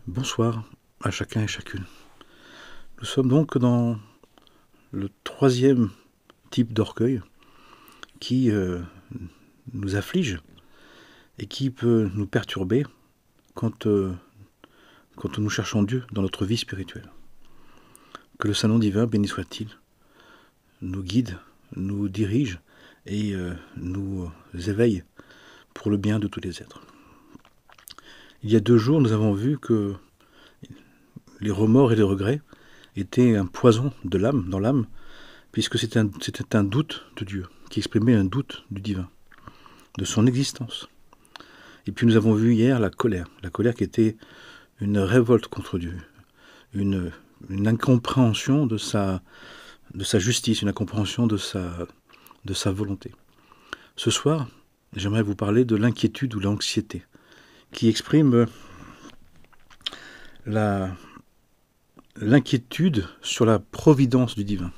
Bonsoir à chacun et chacune. Nous sommes donc dans le troisième type d'orgueil qui nous afflige et qui peut nous perturber quand nous cherchons Dieu dans notre vie spirituelle. Que le Saint-Nom divin, béni soit-il, nous guide, nous dirige et nous éveille pour le bien de tous les êtres. Il y a 2 jours, nous avons vu que les remords et les regrets étaient un poison de l'âme, dans l'âme, puisque c'était un doute de Dieu, qui exprimait un doute du divin, de son existence. Et puis nous avons vu hier la colère qui était une révolte contre Dieu, une incompréhension de sa justice, une incompréhension de sa volonté. Ce soir, j'aimerais vous parler de l'inquiétude ou l'anxiété, qui exprime l'inquiétude sur la providence du divin.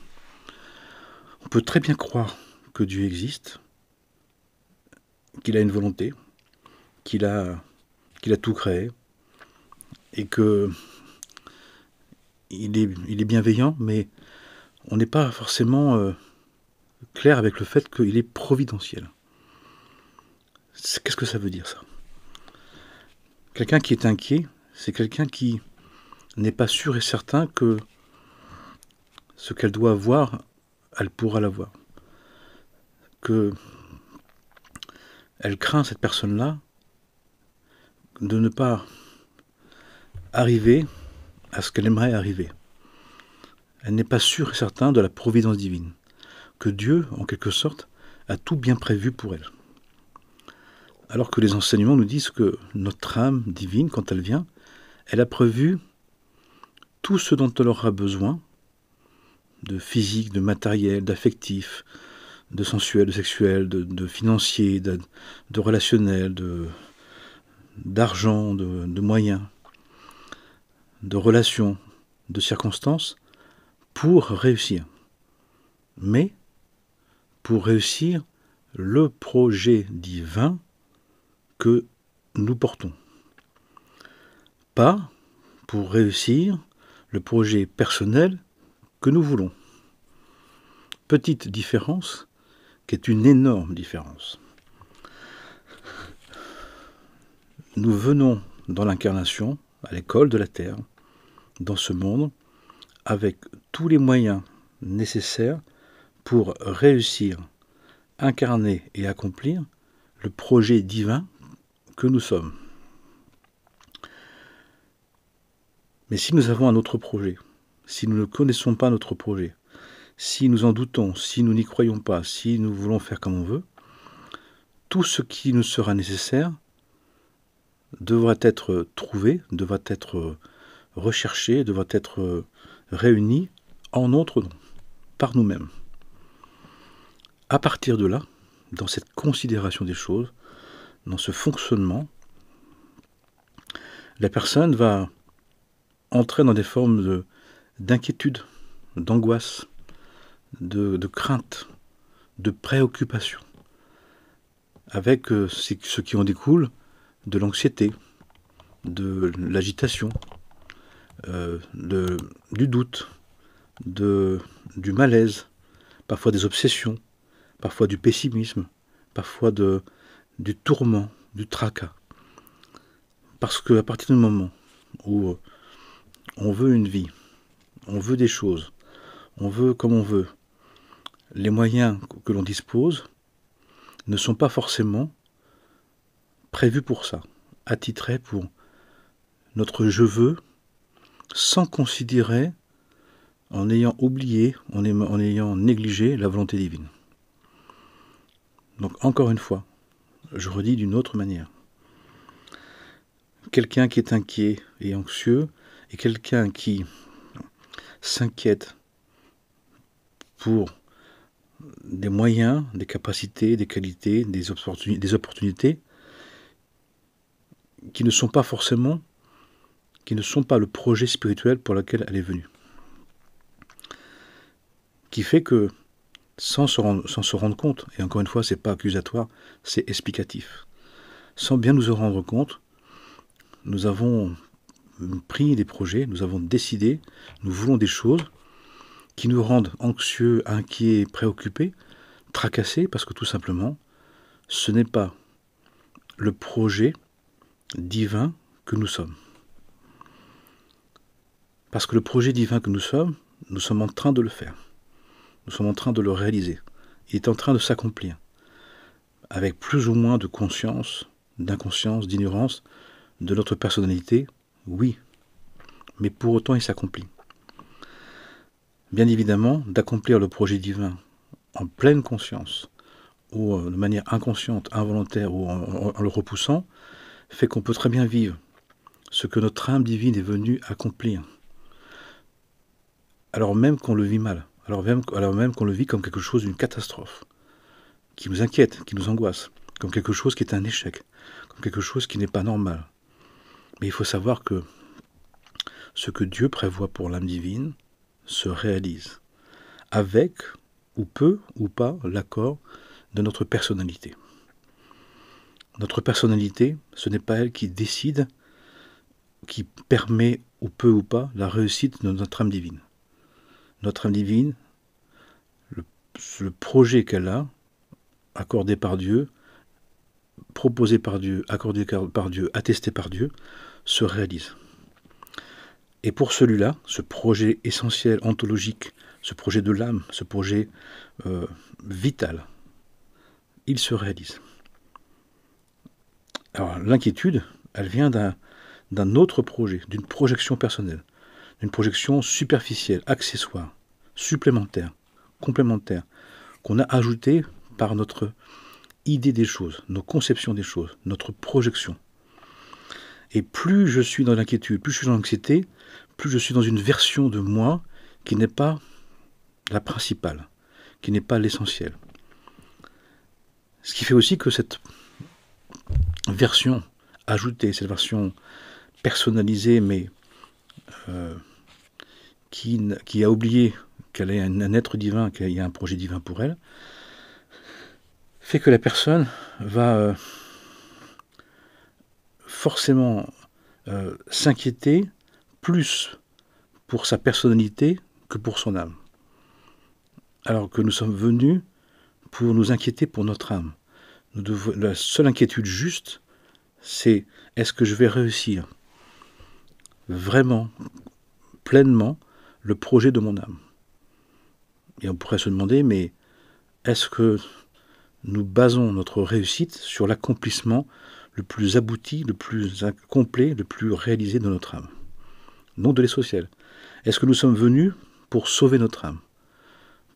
On peut très bien croire que Dieu existe, qu'il a une volonté, qu'il a tout créé, et que il est bienveillant, mais on n'est pas forcément clair avec le fait qu'il est providentiel. Qu'est-ce que ça veut dire, ça? Quelqu'un qui est inquiet, c'est quelqu'un qui n'est pas sûr et certain que ce qu'elle doit avoir, elle pourra l'avoir. Elle craint, cette personne-là, de ne pas arriver à ce qu'elle aimerait arriver. Elle n'est pas sûre et certaine de la providence divine, que Dieu, en quelque sorte, a tout bien prévu pour elle. Alors que les enseignements nous disent que notre âme divine, quand elle vient, elle a prévu tout ce dont elle aura besoin, de physique, de matériel, d'affectif, de sensuel, de sexuel, de financier, de relationnel, d'argent, de moyens, de relations, de circonstances, pour réussir. Mais pour réussir le projet divin que nous portons. Pas pour réussir le projet personnel que nous voulons. Petite différence, qui est une énorme différence. Nous venons dans l'incarnation, à l'école de la Terre, dans ce monde, avec tous les moyens nécessaires pour réussir, incarner et accomplir le projet divin que nous sommes. Mais si nous avons un autre projet, si nous ne connaissons pas notre projet, si nous en doutons, si nous n'y croyons pas, si nous voulons faire comme on veut, tout ce qui nous sera nécessaire devra être trouvé, devra être recherché, devra être réuni en notre nom, par nous-mêmes. À partir de là, dans cette considération des choses, dans ce fonctionnement, la personne va entrer dans des formes d'inquiétude, d'angoisse, de crainte, de préoccupation, avec ce qui en découle de l'anxiété, de l'agitation, du doute, du malaise, parfois des obsessions, parfois du pessimisme, parfois du tourment, du tracas. Parce qu'à partir du moment où on veut une vie, on veut des choses, on veut comme on veut, les moyens que l'on dispose ne sont pas forcément prévus pour ça, attitrés pour notre je veux, sans considérer, en ayant oublié, en ayant négligé la volonté divine. Donc encore une fois, je redis d'une autre manière. Quelqu'un qui est inquiet et anxieux est quelqu'un qui s'inquiète pour des moyens, des capacités, des qualités, des opportunités qui ne sont pas le projet spirituel pour lequel elle est venue. Qui fait que, sans se rendre compte, et encore une fois, c'est pas accusatoire, c'est explicatif, sans bien nous en rendre compte, nous avons pris des projets, nous avons décidé, nous voulons des choses qui nous rendent anxieux, inquiets, préoccupés, tracassés, parce que tout simplement, ce n'est pas le projet divin que nous sommes. Parce que le projet divin que nous sommes en train de le faire. Nous sommes en train de le réaliser. Il est en train de s'accomplir. Avec plus ou moins de conscience, d'inconscience, d'ignorance de notre personnalité, oui. Mais pour autant, il s'accomplit. Bien évidemment, d'accomplir le projet divin en pleine conscience, ou de manière inconsciente, involontaire, ou en le repoussant, fait qu'on peut très bien vivre ce que notre âme divine est venue accomplir. Alors même qu'on le vit mal, alors même qu'on le vit comme quelque chose d'une catastrophe, qui nous inquiète, qui nous angoisse, comme quelque chose qui est un échec, comme quelque chose qui n'est pas normal. Mais il faut savoir que ce que Dieu prévoit pour l'âme divine se réalise, avec ou peu ou pas l'accord de notre personnalité. Notre personnalité, ce n'est pas elle qui décide, qui permet ou peu ou pas la réussite de notre âme divine. Notre âme divine, le projet qu'elle a, accordé par Dieu, proposé par Dieu, accordé par Dieu, attesté par Dieu, se réalise. Et pour celui-là, ce projet essentiel, ontologique, ce projet de l'âme, ce projet vital, il se réalise. Alors l'inquiétude, elle vient d'un autre projet, d'une projection personnelle, d'une projection superficielle, accessoire, supplémentaire, complémentaire, qu'on a ajoutée par notre idée des choses, nos conceptions des choses, notre projection. Et plus je suis dans l'inquiétude, plus je suis dans l'anxiété, plus je suis dans une version de moi qui n'est pas la principale, qui n'est pas l'essentiel. Ce qui fait aussi que cette version ajoutée, cette version personnalisée, mais qui a oublié qu'elle est un être divin, qu'il y a un projet divin pour elle, fait que la personne va forcément s'inquiéter plus pour sa personnalité que pour son âme. Alors que nous sommes venus pour nous inquiéter pour notre âme. La seule inquiétude juste, c'est est-ce que je vais réussir vraiment, pleinement, le projet de mon âme. Et on pourrait se demander, mais est-ce que nous basons notre réussite sur l'accomplissement le plus abouti, le plus complet, le plus réalisé de notre âme? Non de l'essentiel. Est-ce que nous sommes venus pour sauver notre âme,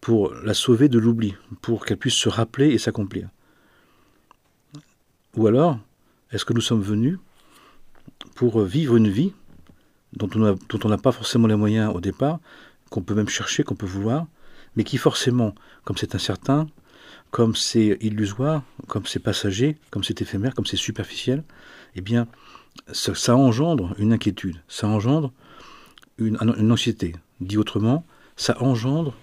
pour la sauver de l'oubli, pour qu'elle puisse se rappeler et s'accomplir? Ou alors, est-ce que nous sommes venus pour vivre une vie dont on n'a pas forcément les moyens au départ, qu'on peut même chercher, qu'on peut vouloir, mais qui forcément, comme c'est incertain, comme c'est illusoire, comme c'est passager, comme c'est éphémère, comme c'est superficiel, eh bien, ça engendre une inquiétude, ça engendre une anxiété. Dit autrement, ça engendre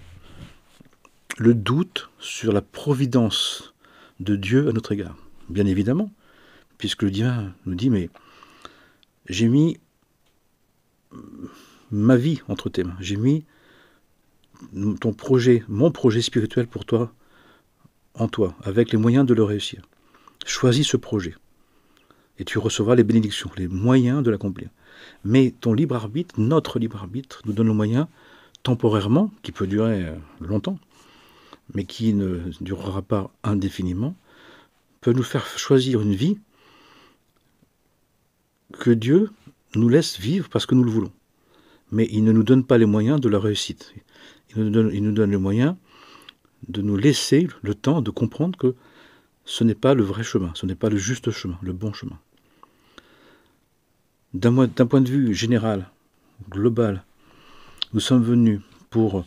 le doute sur la providence de Dieu à notre égard. Bien évidemment, puisque le divin nous dit, mais j'ai mis ma vie entre tes mains, j'ai mis ton projet, mon projet spirituel pour toi, en toi, avec les moyens de le réussir. Choisis ce projet, et tu recevras les bénédictions, les moyens de l'accomplir. Mais ton libre arbitre, notre libre arbitre, nous donne le moyen, temporairement, qui peut durer longtemps, mais qui ne durera pas indéfiniment, peut nous faire choisir une vie que Dieu nous laisse vivre parce que nous le voulons. Mais il ne nous donne pas les moyens de la réussite. Il nous donne les moyens de nous laisser le temps de comprendre que ce n'est pas le vrai chemin, ce n'est pas le juste chemin, le bon chemin. D'un point de vue général, global, nous sommes venus pour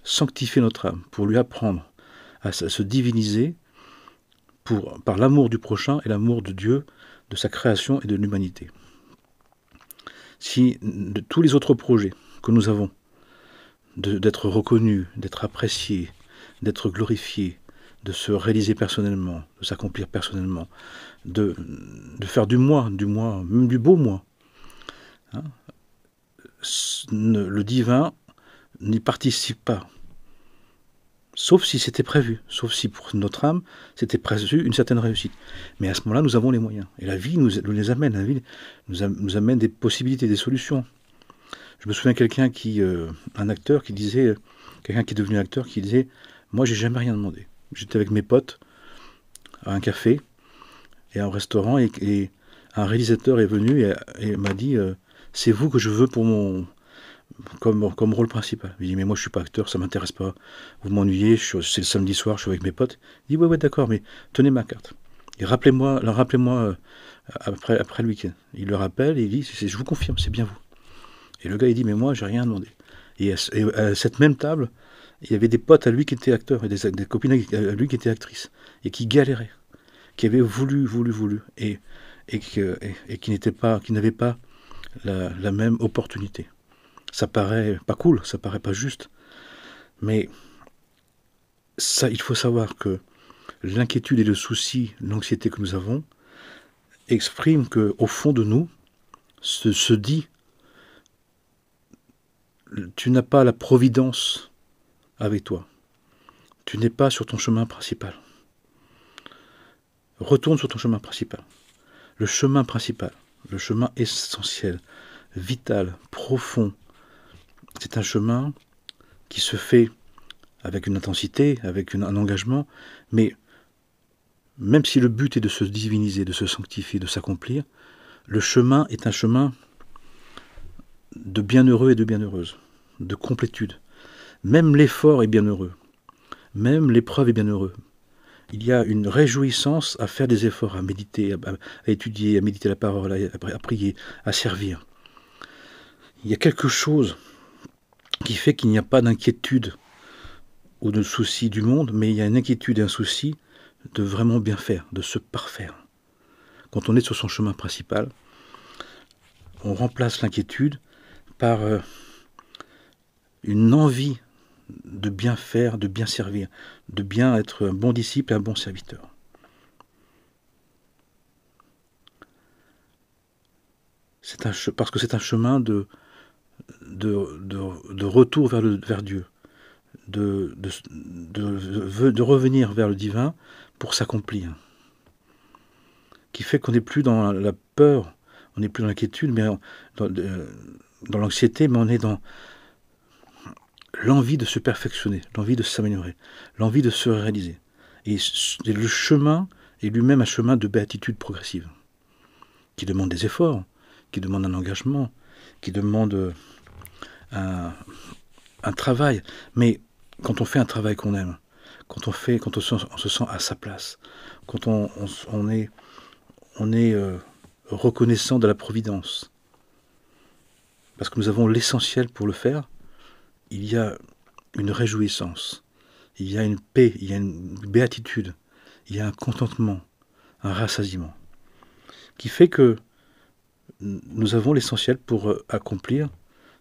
sanctifier notre âme, pour lui apprendre à se diviniser par l'amour du prochain et l'amour de Dieu, de sa création et de l'humanité. Si de tous les autres projets que nous avons, d'être reconnus, d'être appréciés, d'être glorifiés, de se réaliser personnellement, de s'accomplir personnellement, de faire du moi, même du beau moi, Hein. Le divin n'y participe pas. Sauf si c'était prévu, sauf si pour notre âme, c'était prévu une certaine réussite. Mais à ce moment-là, nous avons les moyens. Et la vie nous les amène, la vie nous amène des possibilités, des solutions. Je me souviens un acteur qui disait, quelqu'un qui est devenu acteur, qui disait, moi j'ai jamais rien demandé. J'étais avec mes potes à un café et à un restaurant et un réalisateur est venu et m'a dit, c'est vous que je veux pour comme rôle principal. Il dit, mais moi je suis pas acteur, ça m'intéresse pas. Vous m'ennuyez, c'est le samedi soir, je suis avec mes potes. Il dit, ouais d'accord, mais tenez ma carte. Et rappelez-moi après le week-end. Il le rappelle et il dit, je vous confirme, c'est bien vous. Et le gars il dit, mais moi j'ai rien demandé. Et à cette même table, il y avait des potes à lui qui étaient acteurs et des copines à lui qui étaient actrices et qui galéraient, qui avaient voulu et qui n'avaient pas la même opportunité. Ça paraît pas cool, ça paraît pas juste, mais ça, il faut savoir que l'inquiétude et le souci, l'anxiété que nous avons, expriment que au fond de nous se dit, tu n'as pas la providence avec toi, tu n'es pas sur ton chemin principal. Retourne sur ton chemin principal. Le chemin principal, le chemin essentiel, vital, profond, c'est un chemin qui se fait avec une intensité, avec un engagement, mais même si le but est de se diviniser, de se sanctifier, de s'accomplir, le chemin est un chemin de bienheureux et de bienheureuse, de complétude. Même l'effort est bienheureux, même l'épreuve est bienheureux. Il y a une réjouissance à faire des efforts, à méditer, à étudier, à méditer la parole, à prier, à servir. Il y a quelque chose qui fait qu'il n'y a pas d'inquiétude ou de souci du monde, mais il y a une inquiétude et un souci de vraiment bien faire, de se parfaire. Quand on est sur son chemin principal, on remplace l'inquiétude par une envie de bien faire, de bien servir, de bien être un bon disciple et un bon serviteur. Parce que c'est un chemin de retour vers Dieu, de revenir vers le divin pour s'accomplir, qui fait qu'on n'est plus dans la peur, on n'est plus dans l'inquiétude, mais dans l'anxiété, mais on est dans l'envie de se perfectionner, l'envie de s'améliorer, l'envie de se réaliser. Et le chemin est lui-même un chemin de béatitude progressive, qui demande des efforts, qui demande un engagement, qui demande un travail. Mais quand on fait un travail qu'on aime, quand on se sent à sa place, quand on est reconnaissant de la providence, parce que nous avons l'essentiel pour le faire, il y a une réjouissance, il y a une paix, il y a une béatitude, il y a un contentement, un rassasiement, qui fait que nous avons l'essentiel pour accomplir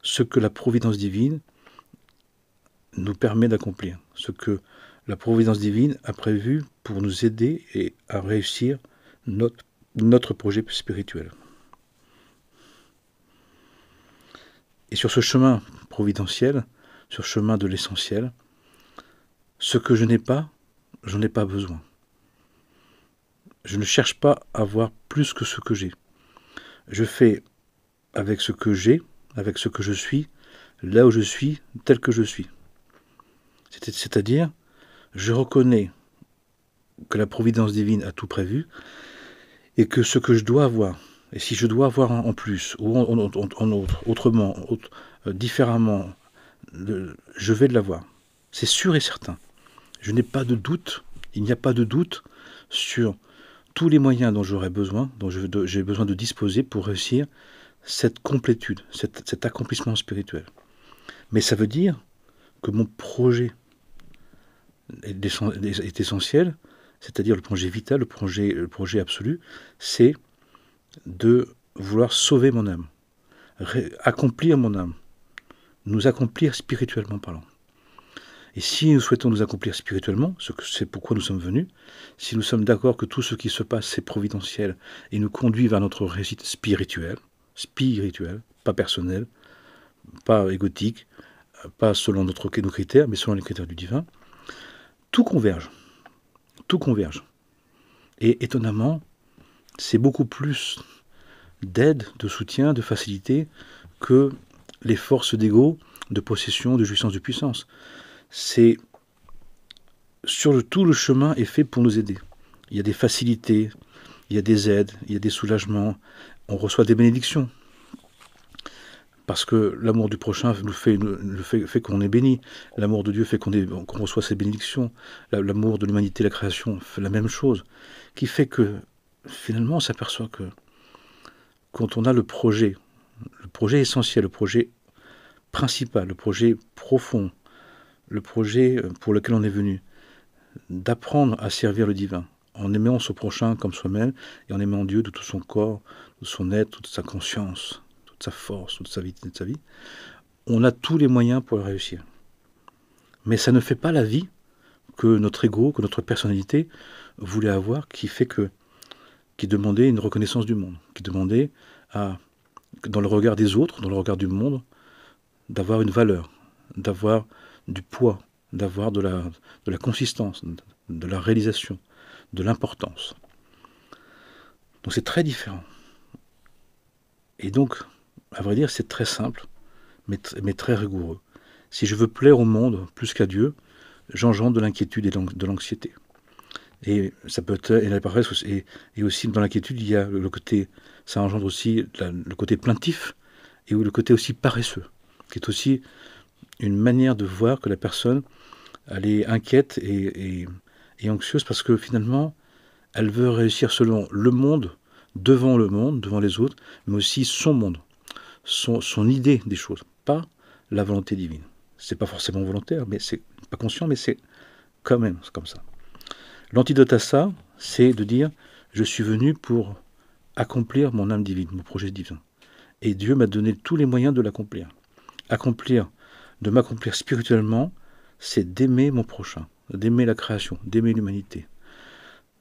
ce que la providence divine nous permet d'accomplir, ce que la providence divine a prévu pour nous aider et à réussir notre projet spirituel. Et sur ce chemin providentiel, sur ce chemin de l'essentiel, ce que je n'ai pas, j'en ai pas besoin. Je ne cherche pas à avoir plus que ce que j'ai. Je fais avec ce que j'ai, avec ce que je suis, là où je suis, tel que je suis. C'est-à-dire, je reconnais que la providence divine a tout prévu et que ce que je dois avoir, et si je dois avoir en plus, ou en autre, autrement, différemment, je vais l'avoir. C'est sûr et certain. Je n'ai pas de doute, il n'y a pas de doute sur tous les moyens dont j'aurai besoin, dont j'ai besoin de disposer pour réussir cette complétude, cet accomplissement spirituel. Mais ça veut dire que mon projet est essentiel, c'est-à-dire le projet vital, le projet absolu, c'est de vouloir sauver mon âme, accomplir mon âme, nous accomplir spirituellement parlant. Et si nous souhaitons nous accomplir spirituellement, c'est pourquoi nous sommes venus, si nous sommes d'accord que tout ce qui se passe c'est providentiel et nous conduit vers notre réussite spirituelle, pas personnel, pas égotique, pas selon nos critères, mais selon les critères du divin, tout converge. Tout converge. Et étonnamment, c'est beaucoup plus d'aide, de soutien, de facilité que les forces d'ego, de possession, de jouissance, de puissance. C'est tout le chemin est fait pour nous aider. Il y a des facilités, il y a des aides, il y a des soulagements, on reçoit des bénédictions. Parce que l'amour du prochain fait qu'on est béni. L'amour de Dieu fait qu'on reçoit ses bénédictions. L'amour de l'humanité, la création, fait la même chose. Qui fait que, finalement, on s'aperçoit que quand on a le projet essentiel, le projet principal, le projet profond, le projet pour lequel on est venu, d'apprendre à servir le divin, en aimant son prochain comme soi-même, et en aimant Dieu de tout son corps, de son être, toute sa conscience, toute sa force, toute sa vie, on a tous les moyens pour le réussir. Mais ça ne fait pas la vie que notre ego, que notre personnalité voulait avoir, qui demandait une reconnaissance du monde, qui demandait dans le regard des autres, dans le regard du monde, d'avoir une valeur, d'avoir du poids, d'avoir de la consistance, de la réalisation, de l'importance. Donc c'est très différent. Et donc, à vrai dire, c'est très simple, mais très rigoureux. Si je veux plaire au monde plus qu'à Dieu, j'engendre de l'inquiétude et de l'anxiété. Et ça peut être, et aussi dans l'inquiétude, il y a le côté, ça engendre aussi le côté plaintif, et le côté aussi paresseux, qui est aussi une manière de voir que la personne, elle est inquiète et anxieuse parce que finalement, elle veut réussir selon le monde, devant les autres, mais aussi son monde, son idée des choses, pas la volonté divine. C'est pas forcément volontaire, mais c'est pas conscient, mais c'est quand même comme ça. L'antidote à ça, c'est de dire je suis venu pour accomplir mon âme divine, mon projet divin. Et Dieu m'a donné tous les moyens de l'accomplir. De m'accomplir spirituellement, c'est d'aimer mon prochain, d'aimer la création, d'aimer l'humanité,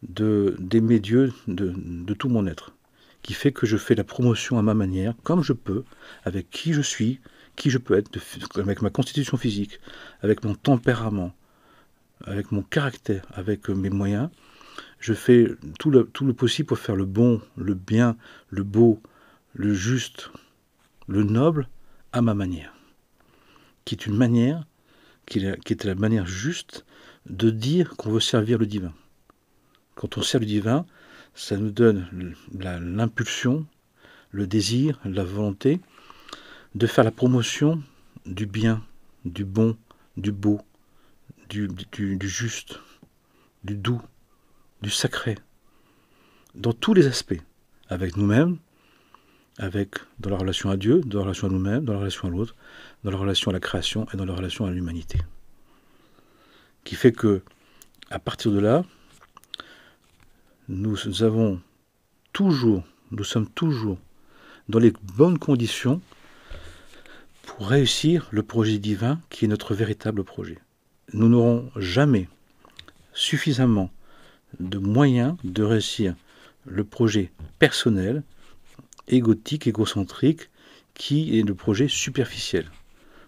d'aimer Dieu de tout mon être, qui fait que je fais la promotion à ma manière, comme je peux, avec qui je suis, qui je peux être, avec ma constitution physique, avec mon tempérament, avec mon caractère, avec mes moyens. Je fais tout le possible pour faire le bon, le bien, le beau, le juste, le noble, à ma manière. Qui est une manière, qui est la manière juste de dire qu'on veut servir le divin. Quand on sert le divin, ça nous donne l'impulsion, le désir, la volonté de faire la promotion du bien, du bon, du beau, du juste, du doux, du sacré, dans tous les aspects, avec nous-mêmes, dans la relation à Dieu, dans la relation à nous-mêmes, dans la relation à l'autre, dans la relation à la création et dans la relation à l'humanité. Qui fait que, à partir de là, nous sommes toujours dans les bonnes conditions pour réussir le projet divin qui est notre véritable projet. Nous n'aurons jamais suffisamment de moyens de réussir le projet personnel, égotique, égocentrique, qui est le projet superficiel,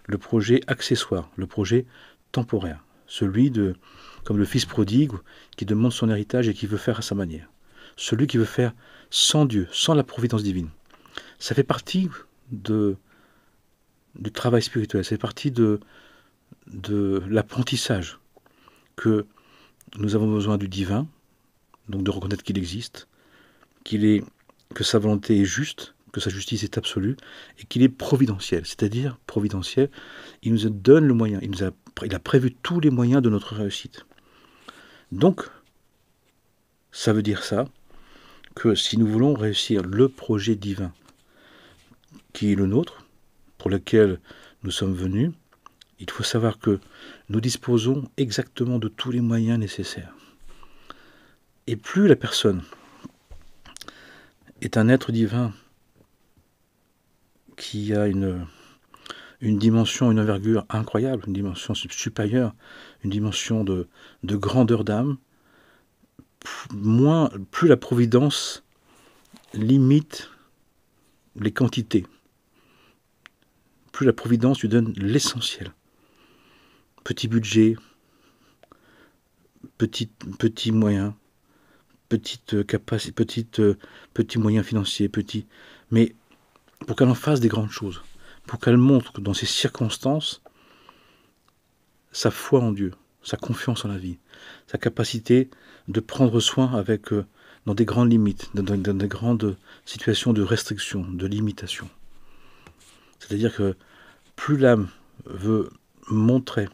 le projet accessoire, le projet temporaire, celui comme le fils prodigue qui demande son héritage et qui veut faire à sa manière, celui qui veut faire sans Dieu, sans la providence divine. Ça fait partie du travail spirituel, ça fait partie de l'apprentissage que nous avons besoin du divin, donc de reconnaître qu'il existe, que sa volonté est juste, que sa justice est absolue, et qu'il est providentiel. C'est-à-dire, providentiel, il nous donne le moyen, il a prévu tous les moyens de notre réussite. Donc, ça veut dire ça, que si nous voulons réussir le projet divin qui est le nôtre, pour lequel nous sommes venus, il faut savoir que nous disposons exactement de tous les moyens nécessaires. Et plus la personne est un être divin qui a une dimension, une envergure incroyable, une dimension supérieure, une dimension de grandeur d'âme, plus la providence limite les quantités. plus la providence lui donne l'essentiel. Petit budget, petit moyen, petite capacité, petit moyen financier, mais pour qu'elle en fasse des grandes choses, pour qu'elle montre dans ces circonstances sa foi en Dieu, sa confiance en la vie, sa capacité de prendre soin dans des grandes limites, dans des grandes situations de restriction, de limitation. C'est-à-dire que plus l'âme veut montrer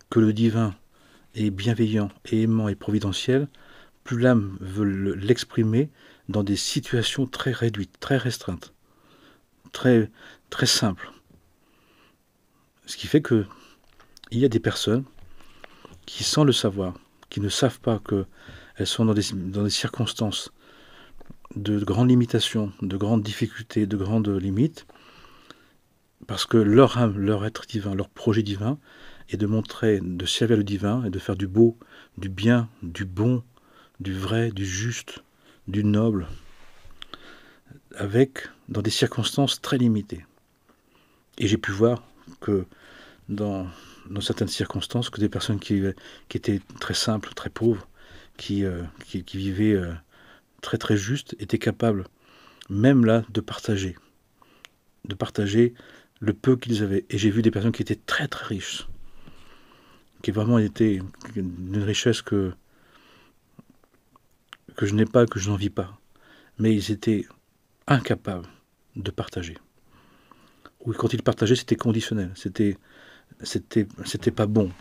que le divin est bienveillant et aimant et providentiel, plus l'âme veut l'exprimer dans des situations très réduites, très restreintes, très, très simples. Ce qui fait qu'il y a des personnes qui, sans le savoir, qui ne savent pas qu'elles sont dans des circonstances de grandes limitations, de grandes difficultés, de grandes limites, parce que leur âme, leur être divin, leur projet divin, est de montrer, de servir le divin et de faire du beau, du bien, du bon, du vrai, du juste, du noble, dans des circonstances très limitées. Et j'ai pu voir que dans certaines circonstances, que des personnes qui étaient très simples, très pauvres, qui vivaient très très juste, étaient capables, même là, de partager le peu qu'ils avaient. Et j'ai vu des personnes qui étaient très très riches, qui vraiment étaient d'une richesse que je n'ai pas, que je n'envie pas. Mais ils étaient incapables de partager. Ou quand ils partageaient, c'était conditionnel. C'était pas bon.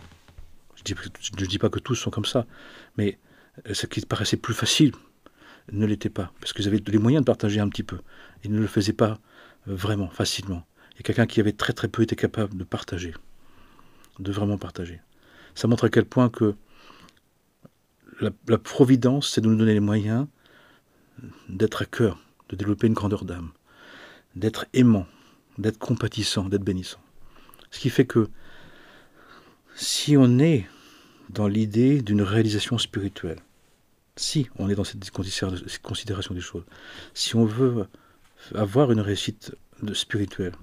Je dis pas que tous sont comme ça, mais ce qui paraissait plus facile ne l'était pas, parce qu'ils avaient les moyens de partager un petit peu. Ils ne le faisaient pas vraiment, facilement. Et quelqu'un qui avait très très peu était capable de partager, de vraiment partager. Ça montre à quel point que la providence, c'est de nous donner les moyens d'être à cœur, de développer une grandeur d'âme, d'être aimant, d'être compatissant, d'être bénissant. Ce qui fait que si on est dans l'idée d'une réalisation spirituelle, si on est dans cette considération des choses, si on veut avoir une réussite spirituelle,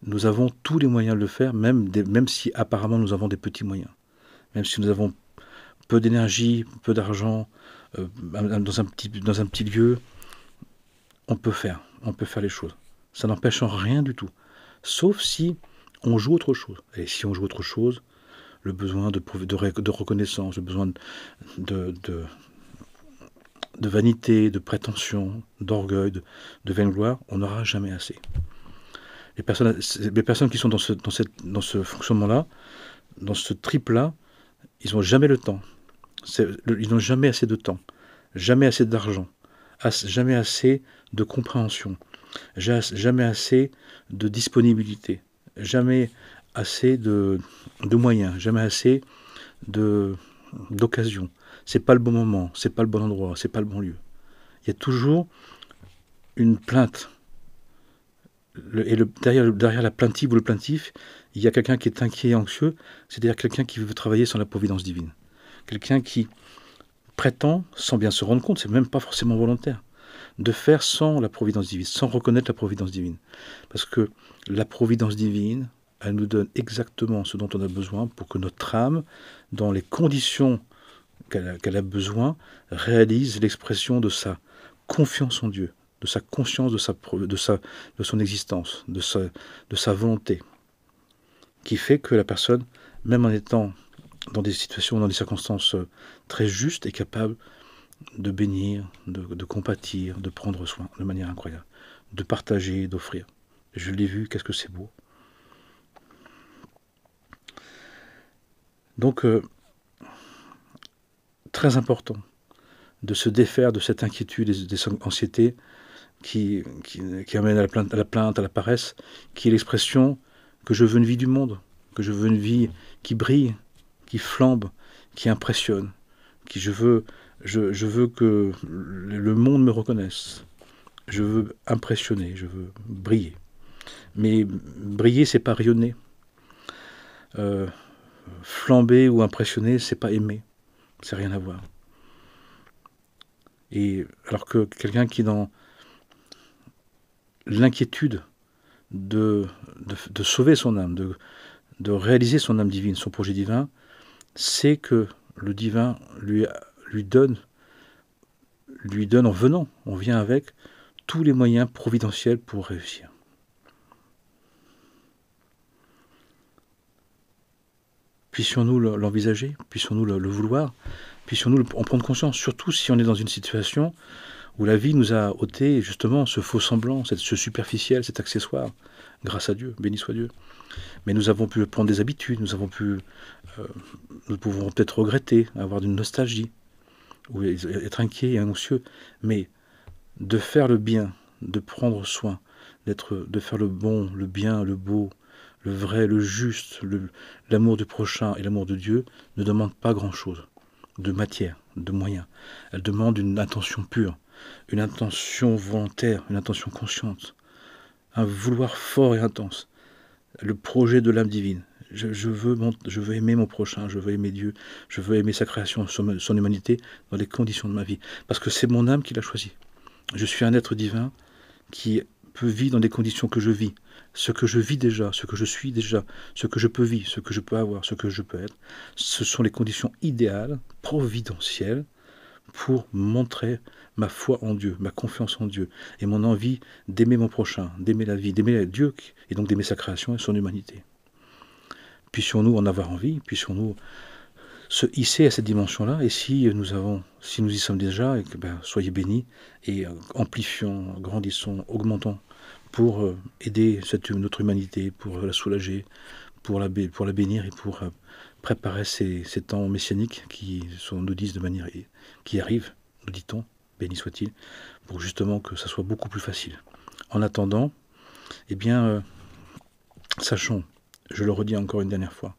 nous avons tous les moyens de le faire, même si apparemment nous avons des petits moyens. Même si nous avons peu d'énergie, peu d'argent, dans un petit lieu, on peut faire les choses. Ça n'empêche en rien du tout. Sauf si on joue autre chose. Et si on joue autre chose, le besoin de reconnaissance, le besoin de vanité, de prétention, d'orgueil, de vaingloire, on n'aura jamais assez. Les personnes qui sont dans ce fonctionnement-là, dans ce trip-là, ils n'ont jamais le temps. Ils n'ont jamais assez de temps, jamais assez d'argent, jamais assez de compréhension, jamais assez de disponibilité, jamais assez de moyens, jamais assez d'occasion. C'est pas le bon moment, c'est pas le bon endroit, c'est pas le bon lieu. Il y a toujours une plainte. Derrière la plaintive ou le plaintif, il y a quelqu'un qui est inquiet et anxieux, c'est-à-dire quelqu'un qui veut travailler sans la providence divine. Quelqu'un qui prétend, sans bien se rendre compte, c'est même pas forcément volontaire, de faire sans la providence divine, sans reconnaître la providence divine. Parce que la providence divine, elle nous donne exactement ce dont on a besoin pour que notre âme, dans les conditions qu'elle a besoin, réalise l'expression de sa confiance en Dieu, de sa conscience de son existence, de sa volonté, qui fait que la personne, même en étant dans des situations, dans des circonstances très justes, est capable de bénir, de compatir, de prendre soin de manière incroyable, de partager, d'offrir. Je l'ai vu, qu'est-ce que c'est beau. Donc, très important de se défaire de cette inquiétude et des anxiétés qui amène à la plainte, à la paresse, qui est l'expression que je veux une vie du monde, que je veux une vie qui brille, qui flambe, qui impressionne, je veux que le monde me reconnaisse. Je veux impressionner, je veux briller. Mais briller, c'est pas rayonner. Flamber ou impressionner, c'est pas aimer. C'est rien à voir. Et alors que quelqu'un qui est dans l'inquiétude de sauver son âme, de réaliser son âme divine, son projet divin, c'est que le divin lui donne en venant, on vient avec tous les moyens providentiels pour réussir. Puissions-nous l'envisager, puissions-nous le vouloir, puissions-nous en prendre conscience, surtout si on est dans une situation où la vie nous a ôté justement ce faux semblant, ce superficiel, cet accessoire, grâce à Dieu, béni soit Dieu. Mais nous avons pu prendre des habitudes, nous pouvons peut-être regretter, avoir une nostalgie, ou être inquiet et anxieux, mais de faire le bien, de prendre soin, de faire le bon, le bien, le beau, le vrai, le juste, l'amour du prochain et l'amour de Dieu ne demande pas grand-chose de matière, de moyens. Elle demande une intention pure, une intention volontaire, une intention consciente, un vouloir fort et intense, le projet de l'âme divine. Je veux aimer mon prochain, je veux aimer Dieu, je veux aimer sa création, son humanité dans les conditions de ma vie. Parce que c'est mon âme qui l'a choisi. Je suis un être divin qui peut vivre dans des conditions que je vis. Ce que je vis déjà, ce que je suis déjà, ce que je peux vivre, ce que je peux avoir, ce que je peux être, ce sont les conditions idéales, providentielles, pour montrer ma foi en Dieu, ma confiance en Dieu, et mon envie d'aimer mon prochain, d'aimer la vie, d'aimer Dieu, et donc d'aimer sa création et son humanité. Puissions-nous en avoir envie, puissions-nous se hisser à cette dimension-là, et si nous y sommes déjà, et que, soyez bénis, et amplifions, grandissons, augmentons, pour aider notre humanité, pour la soulager, pour la bénir, et pour préparer ces temps messianiques nous disent de manière qui arrivent, nous dit-on, béni soit-il, pour justement que ça soit beaucoup plus facile. En attendant, sachons, je le redis encore une dernière fois,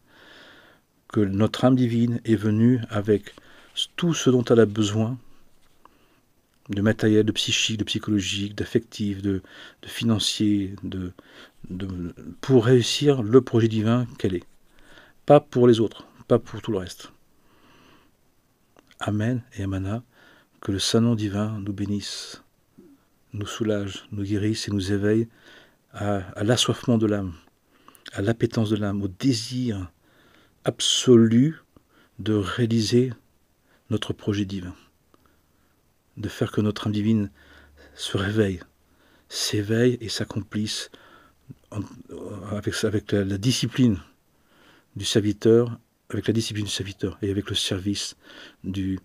que notre âme divine est venue avec tout ce dont elle a besoin, de matériel, de psychique, de psychologique, d'affectif, de financier, pour réussir le projet divin qu'elle est. Pas pour les autres, pas pour tout le reste. Amen et Amana, que le Saint-Nom divin nous bénisse, nous soulage, nous guérisse et nous éveille à l'assoiffement de l'âme, à l'appétence de l'âme, au désir absolu de réaliser notre projet divin, de faire que notre âme divine se réveille, s'éveille et s'accomplisse avec la discipline du serviteur, avec la discipline du serviteur et avec le service du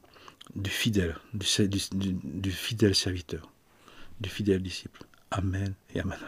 fidèle, du fidèle serviteur, du fidèle disciple. Amen et Amen.